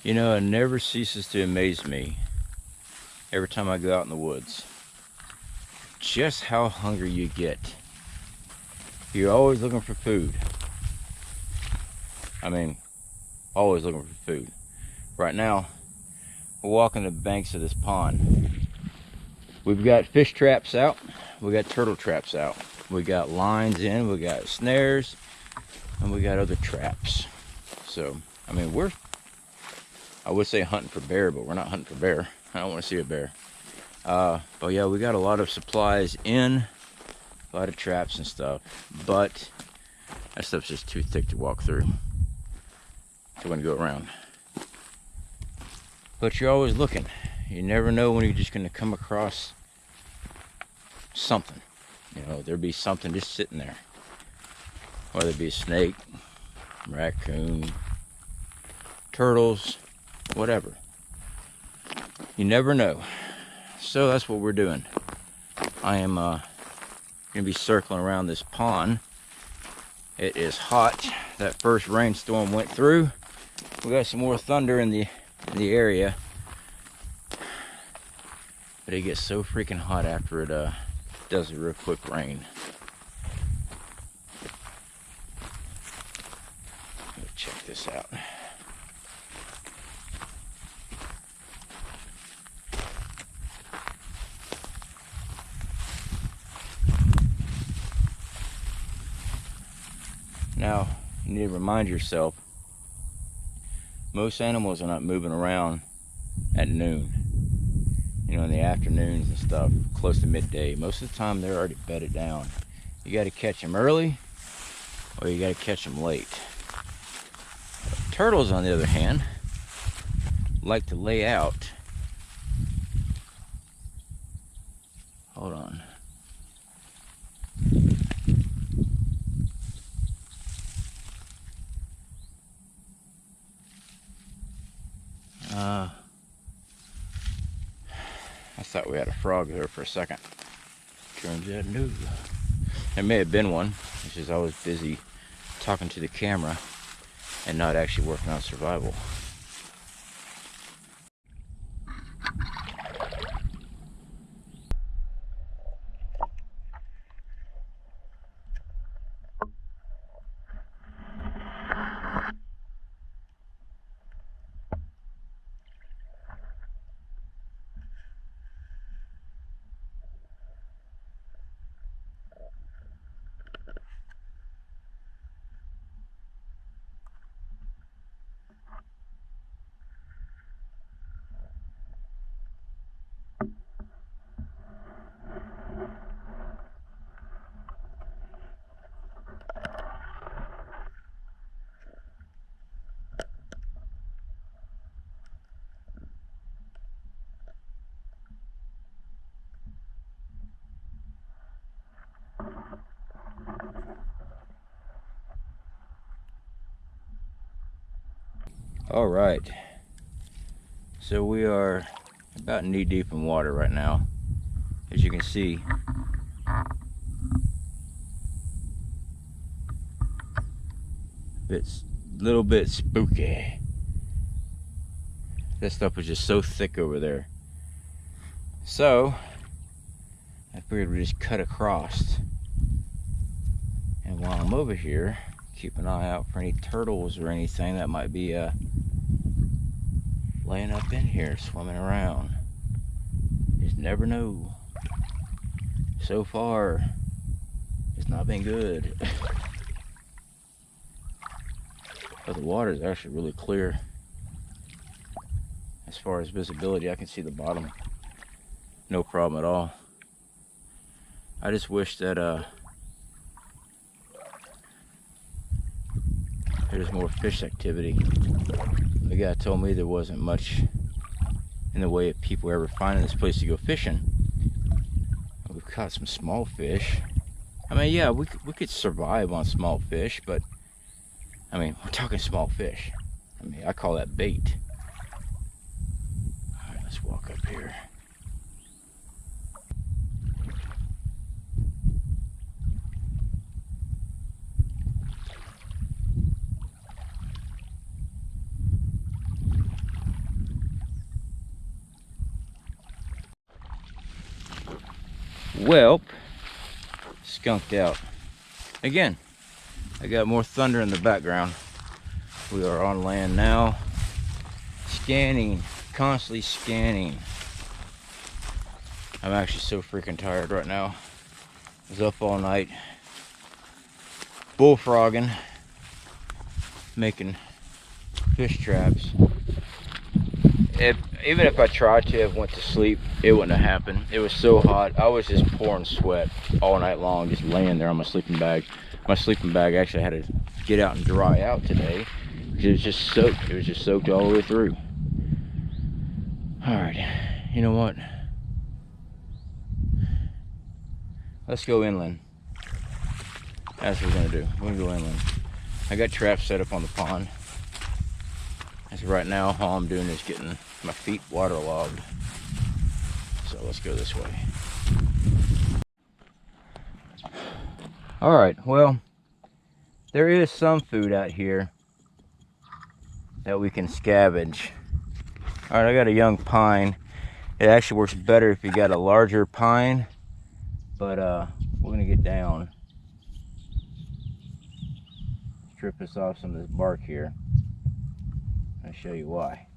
You know, it never ceases to amaze me every time I go out in the woods just how hungry you get. You're always looking for food. I mean, always looking for food. Right now, we're walking the banks of this pond. We've got fish traps out. We got turtle traps out. We got lines in. We got snares. And we got other traps. So, I mean, I would say hunting for bear, but we're not hunting for bear. I don't want to see a bear. But yeah, we got a lot of supplies in, a lot of traps and stuff, but that stuff's just too thick to walk through. So we're gonna go around. But you're always looking. You never know when you're just gonna come across something. You know, there'll be something just sitting there. Whether it be a snake, raccoon, turtles, whatever. You never know. So that's what we're doing. I am gonna be circling around this pond. It is hot. That first rainstorm went through. We got some more thunder in the area, but it gets so freaking hot after it does a real quick rain. Let's check this out. Now, you need to remind yourself, most animals are not moving around at noon. You know, in the afternoons and stuff, close to midday. Most of the time, they're already bedded down. You got to catch them early, or you got to catch them late. Turtles, on the other hand, like to lay out. Hold on. I thought we had a frog there for a second. Turns out no. There may have been one. It's just I was busy talking to the camera and not actually working on survival. All right, so we are about knee deep in water right now. As you can see, it's a little bit spooky. That stuff was just so thick over there. So I figured we'd just cut across. And while I'm over here, keep an eye out for any turtles or anything that might be laying up in here, swimming around. Just never know. So far, it's not been good. But the water is actually really clear. As far as visibility, I can see the bottom. No problem at all. I just wish that there's more fish activity. The guy told me there wasn't much in the way of people ever finding this place to go fishing. We've caught some small fish. I mean, yeah, we could survive on small fish, but I mean, we're talking small fish. I mean, I call that bait. All right, let's walk up here. Well, skunked out. Again, I got more thunder in the background. We are on land now. Scanning, constantly scanning. I'm actually so freaking tired right now. I was up all night bullfrogging, making fish traps. Even if I tried to have went to sleep, it wouldn't have happened. It was so hot. I was just pouring sweat all night long, just laying there on my sleeping bag. My sleeping bag actually had to get out and dry out today because it was just soaked. It was just soaked all the way through. All right, you know what? Let's go inland. That's what we're gonna do. We're gonna go inland. I got traps set up on the pond. As of right now, all I'm doing is getting my feet waterlogged. So let's go this way. All right, well, there is some food out here that we can scavenge. All right, I got a young pine. It actually works better if you got a larger pine, but we're gonna get down. Strip us off some of this bark here. I'll show you why.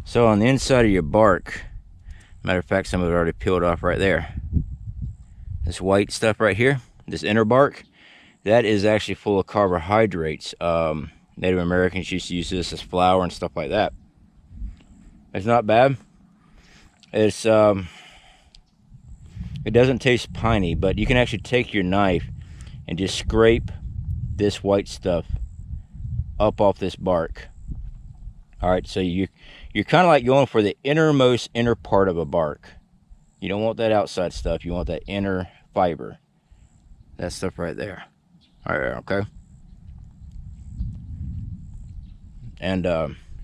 So on the inside of your bark, matter of fact, some of it already peeled off right there. This white stuff right here, this inner bark, that is actually full of carbohydrates. Native Americans used to use this as flour and stuff like that. It's not bad. It's it doesn't taste piney, but you can actually take your knife and just scrape this white stuff up off this bark. All right, so you're kind of like going for the inner part of a bark. You don't want that outside stuff. You want that inner fiber. That stuff right there. All right, okay. And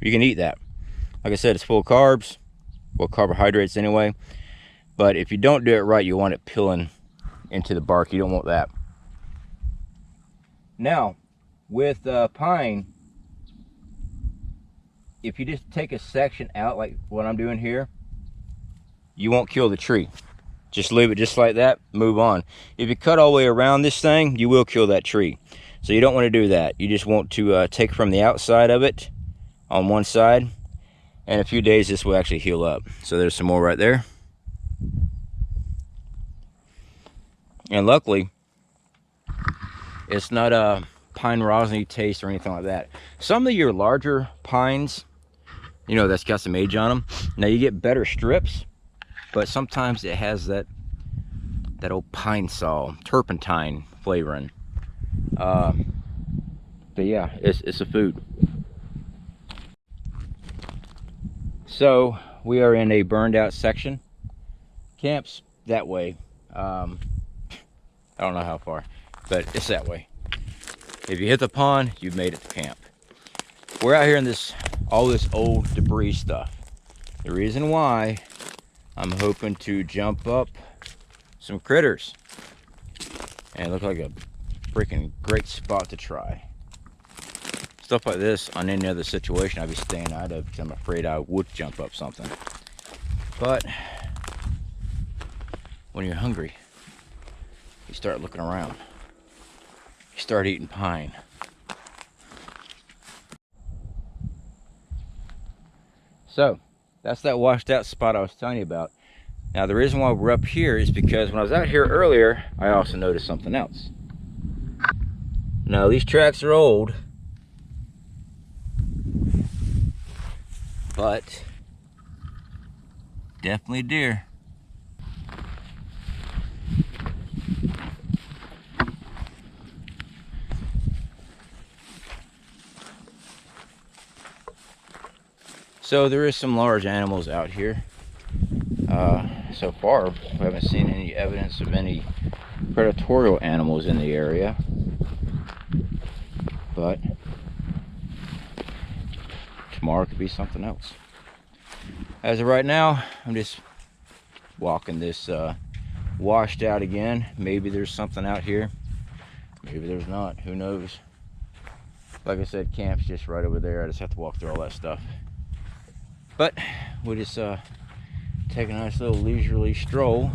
you can eat that. Like I said, it's full of carbs, full of carbohydrates anyway. But if you don't do it right, you want it peeling into the bark. You don't want that. Now, with pine, if you just take a section out like what I'm doing here, you won't kill the tree. Just leave it just like that, move on. If you cut all the way around this thing, you will kill that tree. So you don't want to do that. You just want to take from the outside of it on one side. And in a few days, this will actually heal up. So there's some more right there. And luckily, it's not a pine rosin taste or anything like that. Some of your larger pines, you know, that's got some age on them. Now you get better strips, but sometimes it has that old pine saw turpentine flavoring. But yeah, it's a food. So we are in a burned out section. Camp's that way. I don't know how far, but it's that way. If you hit the pond, you've made it to camp. We're out here in all this old debris stuff. The reason why I'm hoping to jump up some critters. And it looked like a freaking great spot to try. Stuff like this, on any other situation, I'd be staying out of because I'm afraid I would jump up something. But when you're hungry, you start looking around. You start eating pine. So that's that washed out spot I was telling you about. Now the reason why we're up here is because when I was out here earlier, I also noticed something else. Now these tracks are old, but definitely deer. So there is some large animals out here. So far, we haven't seen any evidence of any predatorial animals in the area. But tomorrow could be something else. As of right now, I'm just walking this washed out again. Maybe there's something out here. Maybe there's not. Who knows? Like I said, camp's just right over there. I just have to walk through all that stuff. But we'll just take a nice little leisurely stroll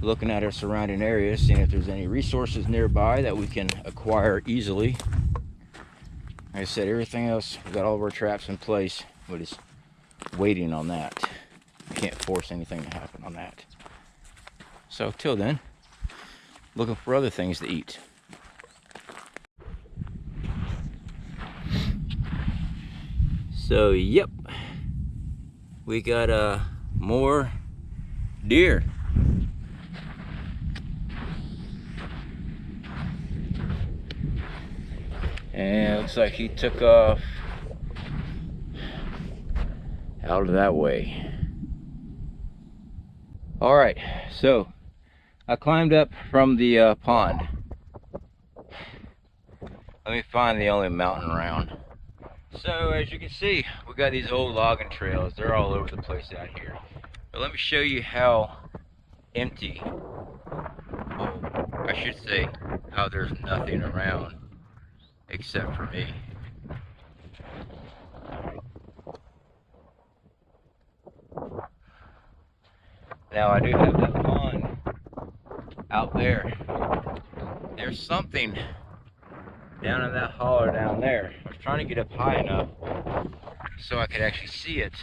looking at our surrounding areas, seeing if there's any resources nearby that we can acquire easily. Like I said, everything else, we've got all of our traps in place, but it's waiting on that. We can't force anything to happen on that. So till then, looking for other things to eat. So yep, we got more deer. And it looks like he took off out of that way. All right, so I climbed up from the pond. Let me find the only mountain around. So as you can see, we got these old logging trails. They're all over the place out here. But let me show you how empty, well, I should say how there's nothing around except for me. Now I do have that pond out there. There's something down in that holler down there. I was trying to get up high enough so I could actually see it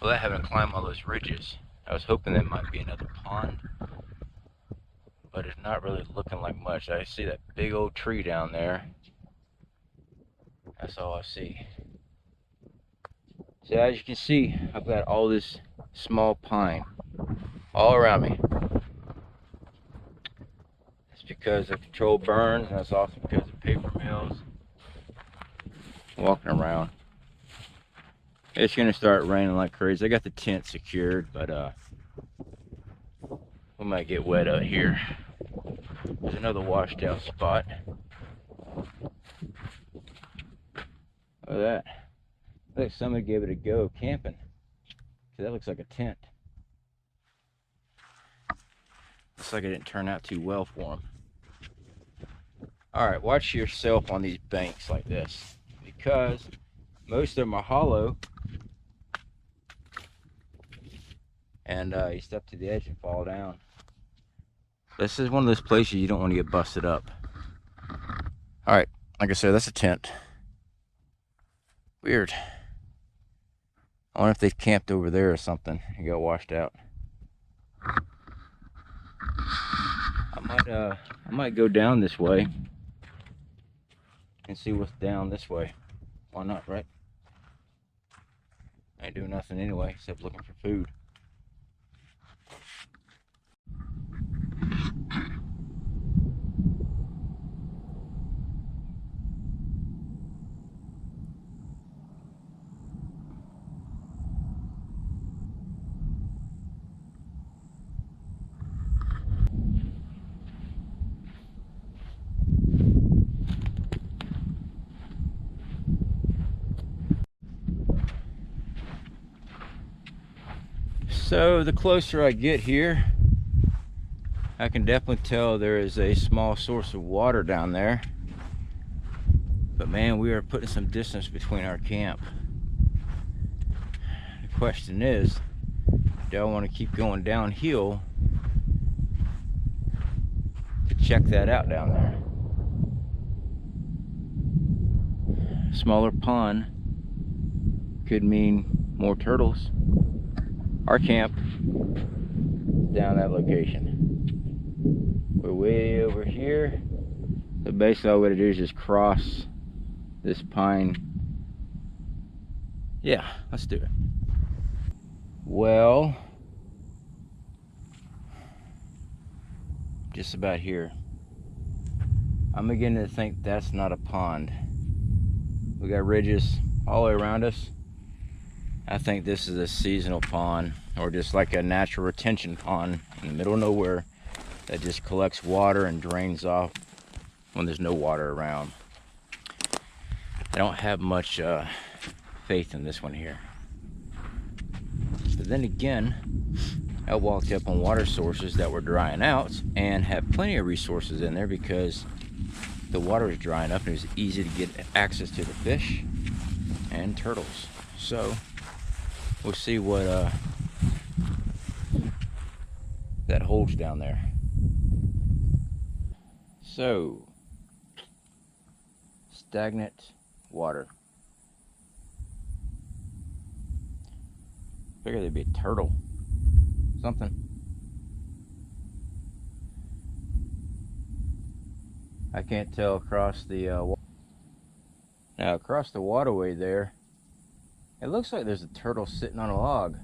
without having to climb all those ridges. I was hoping that might be another pond, but it's not really looking like much. I see that big old tree down there. That's all I see. So as you can see, I've got all this small pine all around me. It's because of controlled burns, and it's also because of paper mills. Walking around. It's gonna start raining like crazy. I got the tent secured, but we might get wet out here. There's another washed out spot. Look at that. Looks like somebody gave it a go camping. So that looks like a tent. Looks like it didn't turn out too well for them. Alright, watch yourself on these banks like this, because most of them are hollow, and you step to the edge and fall down. This is one of those places you don't want to get busted up. Alright, like I said, that's a tent. Weird. I wonder if they've camped over there or something and got washed out. I might go down this way and see what's down this way. Why not, right? I ain't doing nothing anyway except looking for food. So the closer I get here, I can definitely tell there is a small source of water down there. But man, we are putting some distance between our camp. The question is, do I want to keep going downhill to check that out down there? Smaller pond could mean more turtles. Our camp is down that location. We're way over here. So basically all we gotta do is just cross this pine. Yeah, let's do it. Well, just about here. I'm beginning to think that's not a pond. We got ridges all the way around us. I think this is a seasonal pond, or just like a natural retention pond in the middle of nowhere that just collects water and drains off when there's no water around. I don't have much faith in this one here. But then again, I walked up on water sources that were drying out and have plenty of resources in there because the water was drying up and it was easy to get access to the fish and turtles. So we'll see what that holds down there. So, stagnant water. Figured there'd be a turtle, something. I can't tell across the now across the waterway there. It looks like there's a turtle sitting on a log,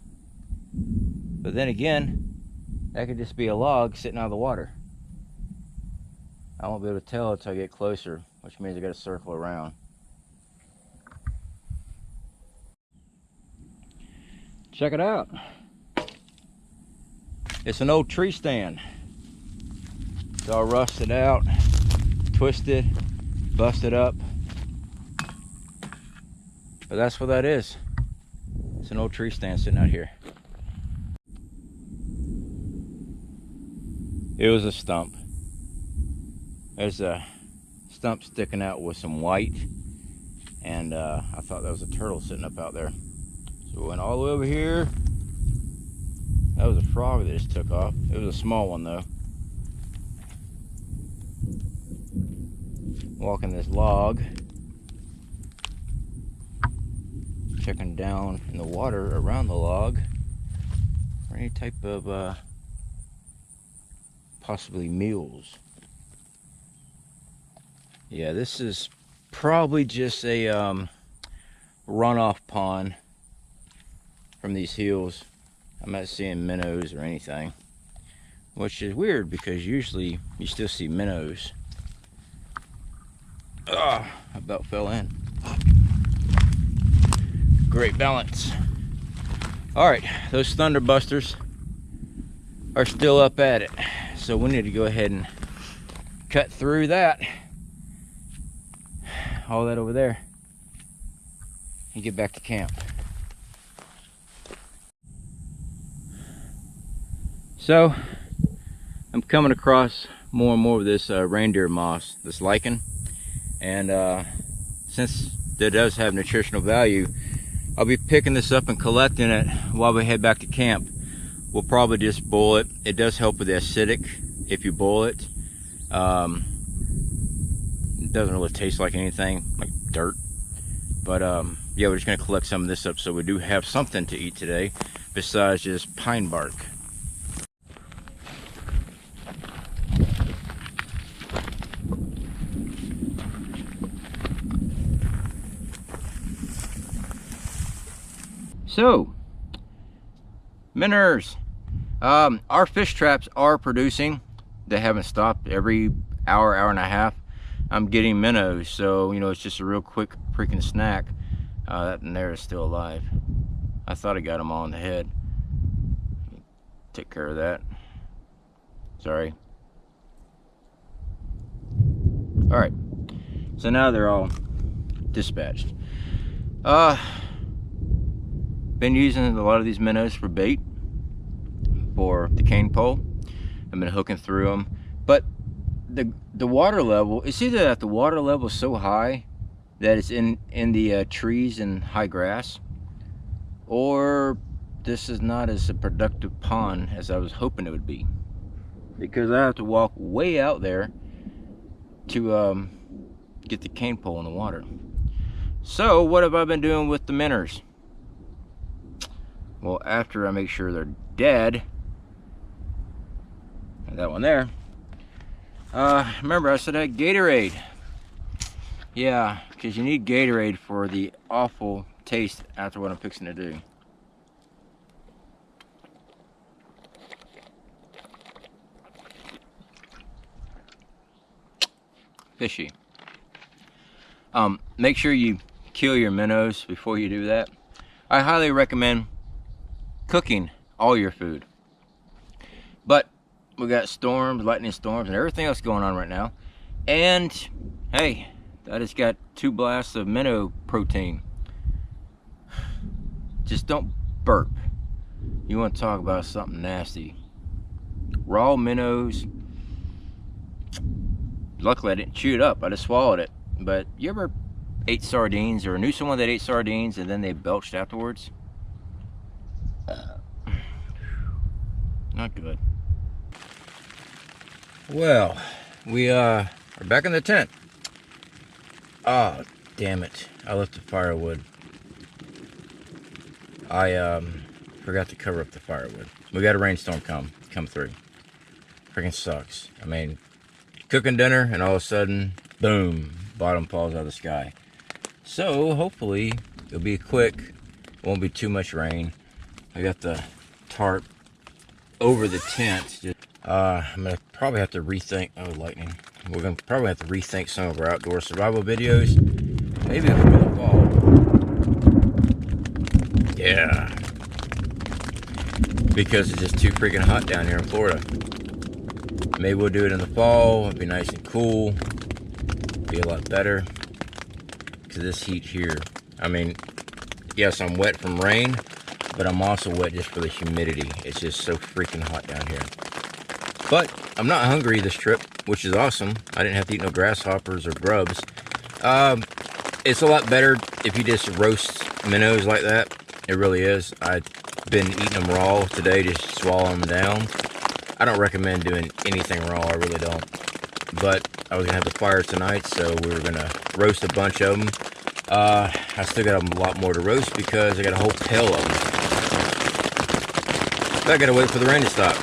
but then again, that could just be a log sitting out of the water. I won't be able to tell until I get closer, which means I got to circle around. Check it out. It's an old tree stand. It's all rusted out, twisted, busted up. But that's what that is. It's an old tree stand sitting out here. It was a stump. There's a stump sticking out with some white, and I thought that was a turtle sitting up out there. So we went all the way over here. That was a frog that just took off. It was a small one though. Walking this log, checking down in the water around the log for any type of possibly meals. Yeah, this is probably just a runoff pond from these hills. I'm not seeing minnows or anything, which is weird because usually you still see minnows. Ah, I about fell in. Great balance. All right, those thunderbusters are still up at it, so we need to go ahead and cut through that, all that over there, and get back to camp. So I'm coming across more and more of this reindeer moss, this lichen, and since it does have nutritional value, I'll be picking this up and collecting it while we head back to camp. We'll probably just boil it. It does help with the acidic if you boil it. It doesn't really taste like anything, like dirt. But yeah, we're just gonna collect some of this up so we do have something to eat today besides just pine bark. So, minnows. Our fish traps are producing. They haven't stopped. Every hour, hour and a half, I'm getting minnows. So, you know, it's just a real quick freaking snack. That one there is still alive. I thought I got them all in the head. Take care of that. Sorry. All right. So now they're all dispatched. Been using a lot of these minnows for bait for the cane pole. I've been hooking through them, but the water level, it's either that the water level is so high that it's in the trees and high grass, or this is not as a productive pond as I was hoping it would be, because I have to walk way out there to get the cane pole in the water. So what have I been doing with the minnows? Well, after I make sure they're dead, that one there, remember I said I had Gatorade. Yeah, because you need Gatorade for the awful taste after what I'm fixing to do. Fishy. Make sure you kill your minnows before you do that. I highly recommend cooking all your food, but we got storms, lightning storms, and everything else going on right now, and hey, I just got 2 blasts of minnow protein. Just don't burp. You want to talk about something nasty? Raw minnows. Luckily I didn't chew it up, I just swallowed it. But you ever ate sardines or knew someone that ate sardines and then they belched afterwards? Not good. Well, we are back in the tent. Oh, damn it. I left the firewood. I forgot to cover up the firewood. We got a rainstorm come through. Freaking sucks. I mean, cooking dinner and all of a sudden, boom, bottom falls out of the sky. So hopefully it'll be quick. Won't be too much rain. I got the tarp over the tent. I'm gonna probably have to rethink. Oh, lightning. We're gonna probably have to rethink some of our outdoor survival videos. Maybe for the fall. Yeah. Because it's just too freaking hot down here in Florida. Maybe we'll do it in the fall. It'll be nice and cool. Be a lot better. Because this heat here, I mean, yes, I'm wet from rain, but I'm also wet just for the humidity. It's just so freaking hot down here. But I'm not hungry this trip, which is awesome. I didn't have to eat no grasshoppers or grubs. It's a lot better if you just roast minnows like that. It really is. I've been eating them raw today, just swallowing them down. I don't recommend doing anything raw, I really don't. But I was going to have the fire tonight, so we were going to roast a bunch of them. I still got a lot more to roast because I got a whole pail of them. So I got to wait for the rain to stop.